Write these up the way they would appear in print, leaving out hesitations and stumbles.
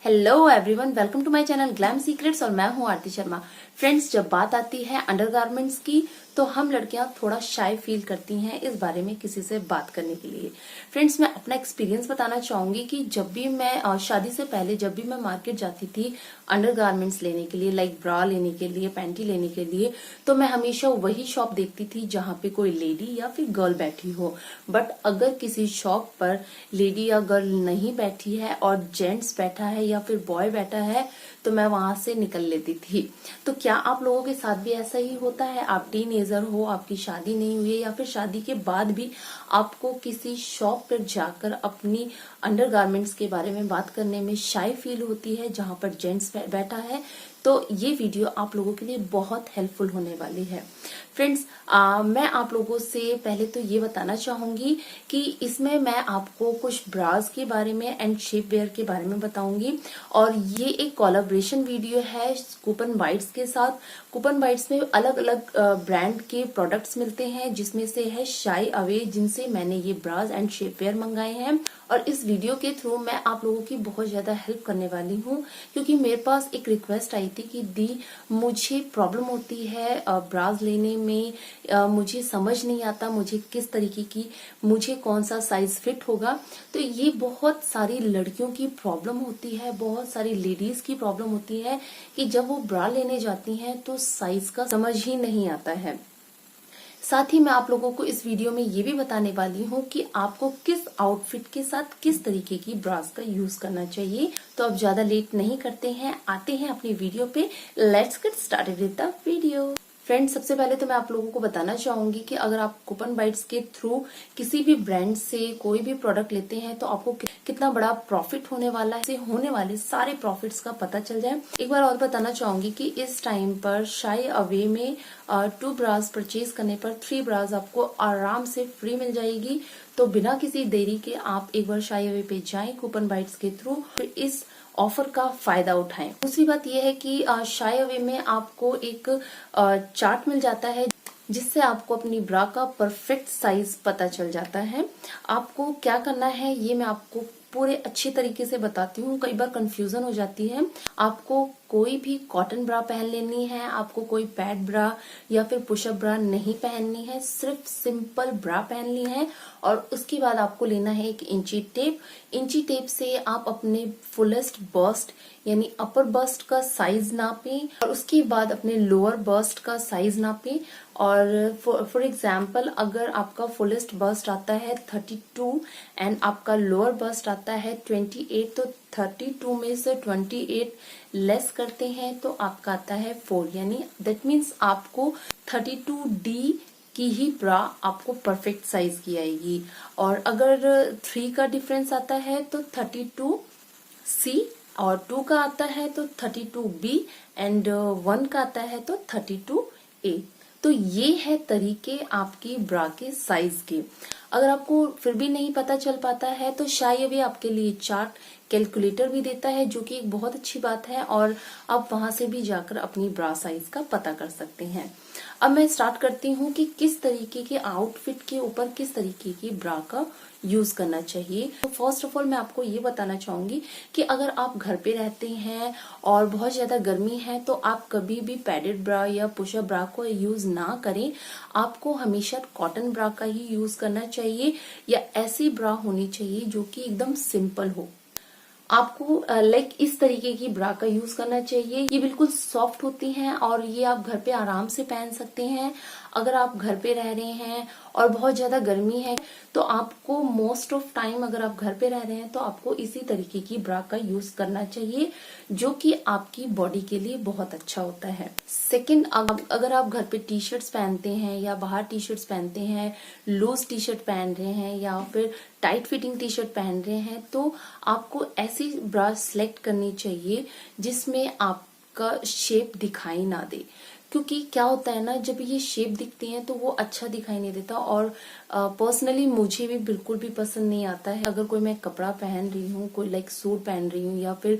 Hello everyone, welcome to my channel glam secrets और मैं हूं आरती शर्मा। फ्रेंड्स, जब बात आती है अंडरगारमेंट्स की तो हम लड़कियां थोड़ा शाय फील करती हैं इस बारे में किसी से बात करने के लिए। फ्रेंड्स, मैं अपना एक्सपीरियंस बताना चाहूंगी कि जब भी मैं शादी से पहले जब भी मैं मार्केट जाती थी अंडरगारमेंट्स लेने के लिए, लाइक ब्रा लेने के लिए, पैंटी लेने के लिए, तो मैं हमेशा वही शॉप देखती थी जहां पे कोई लेडी या फिर गर्ल बैठी हो। बट अगर किसी शॉप पर लेडी या गर्ल नहीं बैठी है और जेंट्स बैठा है या फिर बॉय बैठा है तो मैं वहां से निकल लेती थी। तो क्या आप लोगों के साथ भी ऐसा ही होता है? आप टीनेजर हो, आपकी शादी नहीं हुई है या फिर शादी के बाद भी आपको किसी शॉप पर जाकर अपनी अंडरगारमेंट्स के बारे में बात करने में शाय फील होती है जहां पर जेंट्स बैठा है? तो ये वीडियो आप लोगों के लिए बहुत हेल्पफुल होने वाली है। फ्रेंड्स, मैं आप लोगों से पहले तो ये बताना चाहूंगी कि इसमें मैं आपको कुछ ब्रास के बारे में एंड शेप वेयर के बारे में बताऊंगी और ये एक कोलैबोरेशन वीडियो है कूपन बाइट्स के साथ। कूपन बाइट्स में अलग अलग ब्रांड के प्रोडक्ट्स मिलते हैं जिसमें से है शाय अवे, जिनसे मैंने ये ब्रास एंड शेप वेयर मंगाए हैं। और इस वीडियो के थ्रू मैं आप लोगों की बहुत ज्यादा हेल्प करने वाली हूँ क्योंकि मेरे पास एक रिक्वेस्ट आई थी कि दी मुझे प्रॉब्लम होती है ब्रास लेने में, मुझे समझ नहीं आता मुझे किस तरीके की, मुझे कौन सा साइज फिट होगा। तो ये बहुत सारी लड़कियों की प्रॉब्लम होती है, बहुत सारी लेडीज की प्रॉब्लम होती है कि जब वो ब्रा लेने जाती हैं तो साइज का समझ ही नहीं आता है। साथ ही मैं आप लोगों को इस वीडियो में ये भी बताने वाली हूँ कि आपको किस आउटफिट के साथ किस तरीके की ब्रास का यूज करना चाहिए। तो अब ज्यादा लेट नहीं करते हैं, आते हैं अपनी वीडियो पे। Let's get started with the video. Friends, सबसे पहले तो मैं आप लोगों को बताना चाहूंगी कि अगर आप कूपन बाइट्स के थ्रू किसी भी ब्रांड से कोई भी प्रोडक्ट लेते हैं तो आपको कितना बड़ा प्रॉफिट होने वाला है, होने वाले सारे प्रॉफिट्स का पता चल जाए। एक बार और बताना चाहूंगी कि इस टाइम पर शाय अवे में 2 ब्रास परचेज करने पर 3 ब्रास आपको आराम से फ्री मिल जाएगी। तो बिना किसी देरी के आप एक बार शाय अवे पे जाएं कूपन बाइट्स के थ्रू, इस ऑफर का फायदा उठाएं। दूसरी बात यह है कि शाय अवे में आपको एक चार्ट मिल जाता है जिससे आपको अपनी ब्रा का परफेक्ट साइज पता चल जाता है। आपको क्या करना है ये मैं आपको पूरे अच्छी तरीके से बताती हूँ, कई बार कंफ्यूजन हो जाती है। आपको कोई भी कॉटन ब्रा पहन लेनी है, आपको कोई पैड ब्रा या फिर पुशअप ब्रा नहीं पहननी है, सिर्फ सिंपल ब्रा पहननी है। और उसके बाद आपको लेना है एक इंची टेप। इंची टेप से आप अपने फुलेस्ट बस्ट यानी अपर बस्ट का साइज नापें और उसके बाद अपने लोअर बस्ट का साइज नापें। और फॉर एग्जाम्पल, अगर आपका फुलेस्ट बस्ट आता है 32 एंड आपका लोअर बस्ट आता है 28, तो 32 में से 28 लेस करते हैं तो आपका आता है 4, यानी दैट मीन्स आपको 32D की ही ब्रा आपको परफेक्ट साइज की आएगी। और अगर 3 का डिफरेंस आता है तो 32C, और 2 का आता है तो 32B एंड 1 का आता है तो 32A। तो ये है तरीके आपकी ब्रा के साइज के। अगर आपको फिर भी नहीं पता चल पाता है तो शायद भी आपके लिए चार्ट कैलकुलेटर भी देता है, जो कि एक बहुत अच्छी बात है और आप वहां से भी जाकर अपनी ब्रा साइज का पता कर सकते हैं। अब मैं स्टार्ट करती हूँ कि किस तरीके के आउटफिट के ऊपर किस तरीके की ब्रा का यूज करना चाहिए। तो फर्स्ट ऑफ ऑल मैं आपको ये बताना चाहूंगी कि अगर आप घर पे रहते हैं और बहुत ज्यादा गर्मी है तो आप कभी भी पैडेड ब्रा या पुशअप ब्रा को यूज ना करें। आपको हमेशा कॉटन ब्रा का ही यूज करना चाहिए या ऐसी ब्रा होनी चाहिए जो कि एकदम सिंपल हो। आपको लाइक इस तरीके की ब्रा का यूज करना चाहिए। ये बिल्कुल सॉफ्ट होती हैं और ये आप घर पे आराम से पहन सकते हैं। अगर आप घर पे रह रहे हैं और बहुत ज्यादा गर्मी है तो आपको मोस्ट ऑफ टाइम, अगर आप घर पे रह रहे हैं तो आपको इसी तरीके की ब्रा का यूज करना चाहिए जो कि आपकी बॉडी के लिए बहुत अच्छा होता है। सेकंड, अगर आप घर पे टी शर्ट्स पहनते हैं या बाहर टी शर्ट्स पहनते हैं, लूज टी शर्ट पहन रहे हैं या फिर टाइट फिटिंग टी शर्ट पहन रहे हैं, तो आपको ऐसी ब्रा सेलेक्ट करनी चाहिए जिसमें आपका शेप दिखाई ना दे। क्योंकि क्या होता है ना, जब ये शेप दिखती है तो वो अच्छा दिखाई नहीं देता। और पर्सनली मुझे भी बिल्कुल भी पसंद नहीं आता है अगर कोई मैं कपड़ा पहन रही हूँ, कोई लाइक सूट पहन रही हूँ या फिर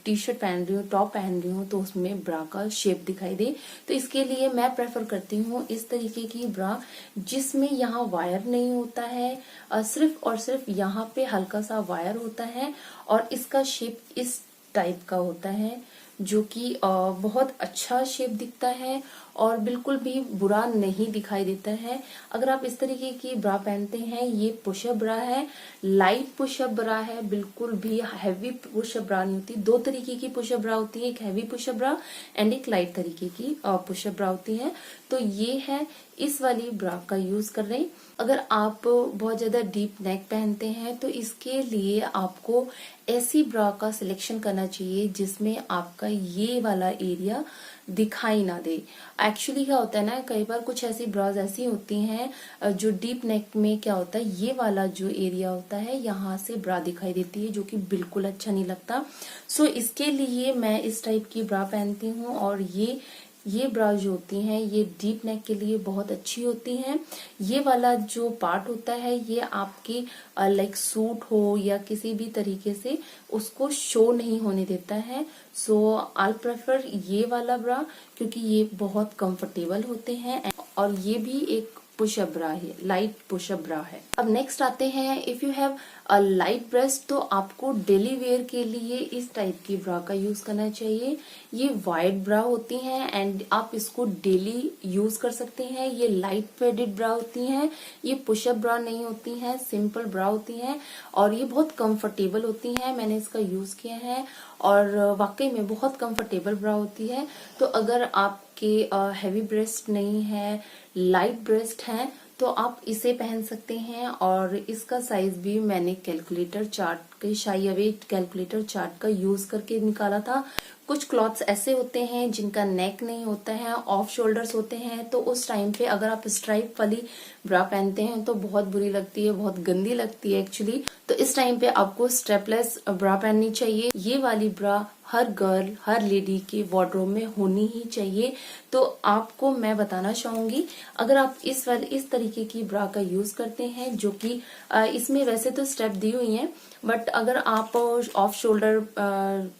टी शर्ट पहन रही हूँ, टॉप पहन रही हूँ, तो उसमें ब्रा का शेप दिखाई दे। तो इसके लिए मैं प्रेफर करती हूँ इस तरीके की ब्रा जिसमें यहाँ वायर नहीं होता है, सिर्फ और सिर्फ यहाँ पे हल्का सा वायर होता है और इसका शेप इस टाइप का होता है, जो कि बहुत अच्छा शेप दिखता है और बिल्कुल भी बुरा नहीं दिखाई देता है। अगर आप इस तरीके की ब्रा पहनते हैं, ये पुशअप ब्रा है, लाइट पुशअप ब्रा है, बिल्कुल भी हैवी पुशअप ब्रा नहीं होती। दो तरीके की पुशअप ब्रा होती है, एक हैवी पुशअप ब्रा एंड एक लाइट तरीके की पुशअप ब्रा होती है। तो ये है इस वाली ब्रा का यूज कर रहे हैं। अगर आप बहुत ज्यादा डीप नेक पहनते हैं तो इसके लिए आपको ऐसी ब्रा का सिलेक्शन करना चाहिए जिसमें आपका ये वाला एरिया दिखाई ना दे। एक्चुअली क्या होता है ना, कई बार कुछ ऐसी ब्राज ऐसी होती हैं जो डीप नेक में क्या होता है, ये वाला जो एरिया होता है यहाँ से ब्रा दिखाई देती है, जो कि बिल्कुल अच्छा नहीं लगता। सो इसके लिए मैं इस टाइप की ब्रा पहनती हूँ और ये ब्रा जो होती हैं ये डीप नेक के लिए बहुत अच्छी होती हैं। ये वाला जो पार्ट होता है ये आपकी लाइक सूट हो या किसी भी तरीके से उसको शो नहीं होने देता है। सो आई प्रेफर ये वाला ब्रा क्योंकि ये बहुत कंफर्टेबल होते हैं और ये भी एक पुशअप ब्रा है, लाइट पुशअप ब्रा है। अब नेक्स्ट आते हैं, if you have a light breast तो आपको डेली वेयर के लिए इस टाइप की ब्रा का यूज करना चाहिए। ये वाइड ब्रा होती हैं एंड आप इसको डेली यूज कर सकते हैं। ये लाइट पेडेड ब्रा होती हैं, ये पुशअप ब्रा नहीं होती हैं, सिंपल ब्रा होती हैं और ये बहुत कंफर्टेबल होती हैं। मैंने इसका यूज किया है और वाकई में बहुत कंफर्टेबल ब्रा होती है। तो अगर आपके हैवी ब्रेस्ट नहीं है, लाइट ब्रेस्ट है, तो आप इसे पहन सकते हैं। और इसका साइज भी मैंने कैलकुलेटर चार्ट के शाई कैलकुलेटर चार्ट का यूज करके निकाला था। कुछ क्लॉथ्स ऐसे होते हैं जिनका नेक नहीं होता है, ऑफ शोल्डर्स होते हैं, तो उस टाइम पे अगर आप स्ट्राइप वाली ब्रा पहनते हैं तो बहुत बुरी लगती है, बहुत गंदी लगती है एक्चुअली। तो इस टाइम पे आपको स्ट्रेपलेस ब्रा पहननी चाहिए। ये वाली ब्रा हर गर्ल, हर लेडी के वार्डरोब में होनी ही चाहिए। तो आपको मैं बताना चाहूंगी, अगर आप इस तरीके की ब्रा का यूज करते हैं, जो कि इसमें वैसे तो स्टेप दी हुई हैं, बट अगर आप ऑफ शोल्डर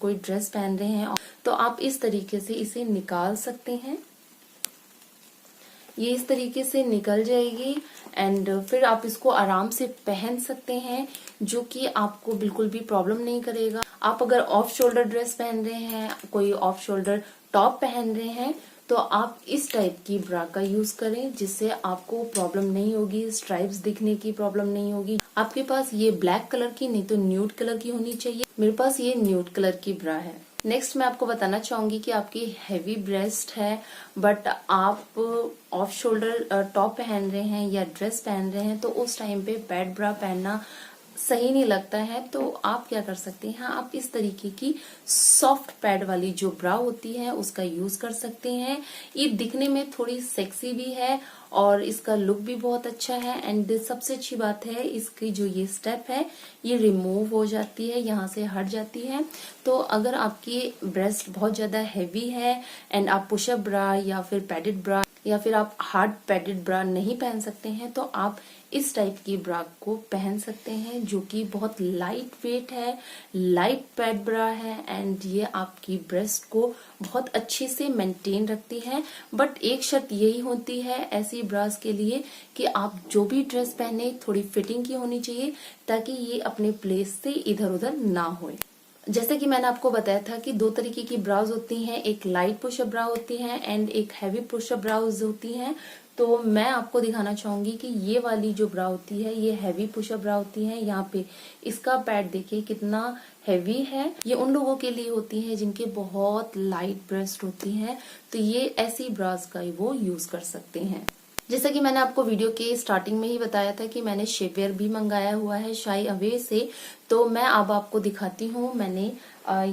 कोई ड्रेस पहन रहे हैं तो आप इस तरीके से इसे निकाल सकते हैं। ये इस तरीके से निकल जाएगी एंड फिर आप इसको आराम से पहन सकते हैं, जो कि आपको बिल्कुल भी प्रॉब्लम नहीं करेगा। आप अगर ऑफ शोल्डर ड्रेस पहन रहे हैं, कोई ऑफ शोल्डर टॉप पहन रहे हैं, तो आप इस टाइप की ब्रा का यूज करें जिससे आपको प्रॉब्लम नहीं होगी, स्ट्राइप्स दिखने की प्रॉब्लम नहीं होगी। आपके पास ये ब्लैक कलर की नहीं तो न्यूड कलर की होनी चाहिए। मेरे पास ये न्यूड कलर की ब्रा है। नेक्स्ट मैं आपको बताना चाहूंगी कि आपकी हैवी ब्रेस्ट है बट आप ऑफ शोल्डर टॉप पहन रहे हैं या ड्रेस पहन रहे हैं, तो उस टाइम पे पैड ब्रा पहनना सही नहीं लगता है। तो आप क्या कर सकते हैं, आप इस तरीके की सॉफ्ट पैड वाली जो ब्रा होती है उसका यूज कर सकते हैं। ये दिखने में थोड़ी सेक्सी भी है और इसका लुक भी बहुत अच्छा है एंड सबसे अच्छी बात है इसकी जो ये स्टेप है ये रिमूव हो जाती है, यहाँ से हट जाती है। तो अगर आपकी ब्रेस्ट बहुत ज्यादा हैवी है एंड आप पुशअप ब्रा या फिर पैडेड ब्रा या फिर आप हार्ड पैडेड ब्रा नहीं पहन सकते हैं, तो आप इस टाइप की ब्रा को पहन सकते हैं, जो कि बहुत लाइट वेट है, लाइट पैड ब्रा है एंड ये आपकी ब्रेस्ट को बहुत अच्छे से मेंटेन रखती है। बट एक शर्त यही होती है ऐसी ब्रास के लिए कि आप जो भी ड्रेस पहने थोड़ी फिटिंग की होनी चाहिए, ताकि ये अपने प्लेस से इधर उधर ना होए। जैसे कि मैंने आपको बताया था कि दो तरीके की ब्राउज होती हैं, एक लाइट पुशअप ब्रा होती है एंड एक हैवी पुशअप ब्राउज होती हैं। तो मैं आपको दिखाना चाहूंगी कि ये वाली जो ब्रा होती है ये हैवी पुशअप ब्रा होती है। यहाँ पे इसका पैड देखिए कितना हैवी है। ये उन लोगों के लिए होती है जिनके बहुत लाइट ब्रेस्ट होती है, तो ये ऐसी ब्रास का वो यूज कर सकते हैं। जैसा कि मैंने आपको वीडियो के स्टार्टिंग में ही बताया था कि मैंने शेपवेयर भी मंगाया हुआ है शाई अवे से, तो मैं अब आपको दिखाती हूँ। मैंने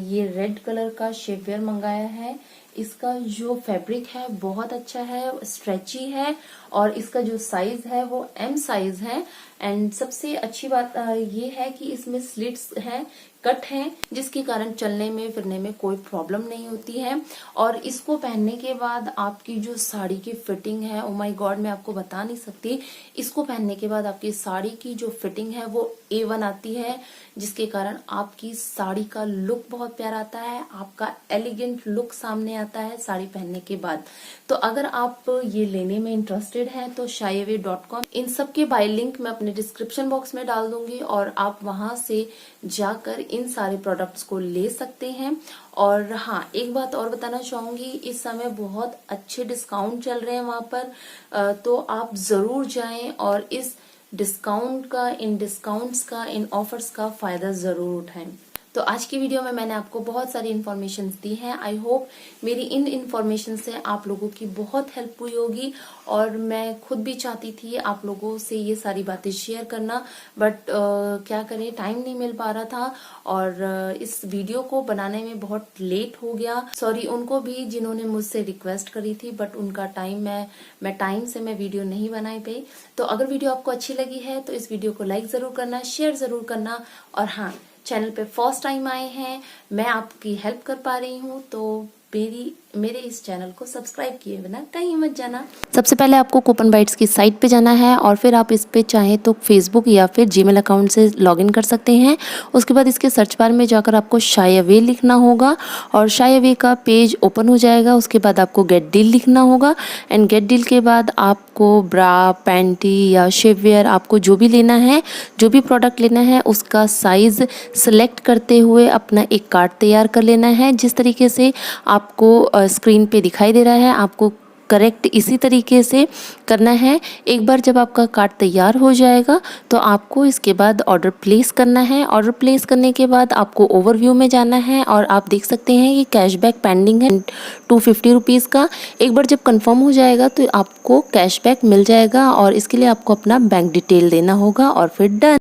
ये रेड कलर का शेपवेयर मंगाया है। इसका जो फैब्रिक है बहुत अच्छा है, स्ट्रेची है और इसका जो साइज है वो एम साइज है एंड सबसे अच्छी बात ये है कि इसमें स्लिट्स हैं, कट हैं, जिसके कारण चलने में फिरने में कोई प्रॉब्लम नहीं होती है। और इसको पहनने के बाद आपकी जो साड़ी की फिटिंग है, ओ माय गॉड, मैं आपको बता नहीं सकती। इसको पहनने के बाद आपकी साड़ी की जो फिटिंग है वो A1 आती है, जिसके कारण आपकी साड़ी का लुक बहुत प्यारा आता है, आपका एलिगेंट लुक सामने आता है साड़ी पहनने के बाद। तो अगर आप ये लेने में इंटरेस्टेड हैं तो shyaway.com, इन सब के बाय लिंक मैं अपने डिस्क्रिप्शन बॉक्स में डाल दूंगी और आप वहां से जाकर इन सारे प्रोडक्ट्स को ले सकते हैं। और हाँ, एक बात और बताना चाहूंगी, इस समय बहुत अच्छे डिस्काउंट चल रहे हैं वहां पर, तो आप जरूर जाएं और इस डिस्काउंट का, इन डिस्काउंट्स का, इन ऑफर्स का फायदा जरूर उठाएं। तो आज की वीडियो में मैंने आपको बहुत सारी इन्फॉर्मेशन दी हैं। आई होप मेरी इन इन्फॉर्मेशन से आप लोगों की बहुत हेल्प हुई होगी, और मैं खुद भी चाहती थी आप लोगों से ये सारी बातें शेयर करना, बट क्या करें, टाइम नहीं मिल पा रहा था और इस वीडियो को बनाने में बहुत लेट हो गया। सॉरी उनको भी जिन्होंने मुझसे रिक्वेस्ट करी थी, बट उनका टाइम मैं टाइम से मैं वीडियो नहीं बनाई पाई। तो अगर वीडियो आपको अच्छी लगी है तो इस वीडियो को लाइक जरूर करना, शेयर जरूर करना, और हाँ, चैनल पे फर्स्ट टाइम आए हैं, मैं आपकी हेल्प कर पा रही हूँ तो मेरे इस चैनल को सब्सक्राइब किए बिना कहीं मत जाना। सबसे पहले आपको कूपन बाइट्स की साइट पे जाना है और फिर आप इस पे चाहे तो फेसबुक या फिर जीमेल अकाउंट से लॉगिन कर सकते हैं। उसके बाद इसके सर्च बार में जाकर आपको शाय अवे लिखना होगा और शाय अवे का पेज ओपन हो जाएगा। उसके बाद आपको गेट डील लिखना होगा एंड गेट डील के बाद आपको ब्रा, पैंटी या शेपवेयर, आपको जो भी लेना है, जो भी प्रोडक्ट लेना है, उसका साइज सेलेक्ट करते हुए अपना एक कार्ट तैयार कर लेना है। जिस तरीके से आपको स्क्रीन पे दिखाई दे रहा है, आपको करेक्ट इसी तरीके से करना है। एक बार जब आपका कार्ट तैयार हो जाएगा तो आपको इसके बाद ऑर्डर प्लेस करना है। ऑर्डर प्लेस करने के बाद आपको ओवरव्यू में जाना है और आप देख सकते हैं कि कैशबैक पेंडिंग है 250 रुपीज़ का। एक बार जब कंफर्म हो जाएगा तो आपको कैशबैक मिल जाएगा और इसके लिए आपको अपना बैंक डिटेल देना होगा और फिर डन।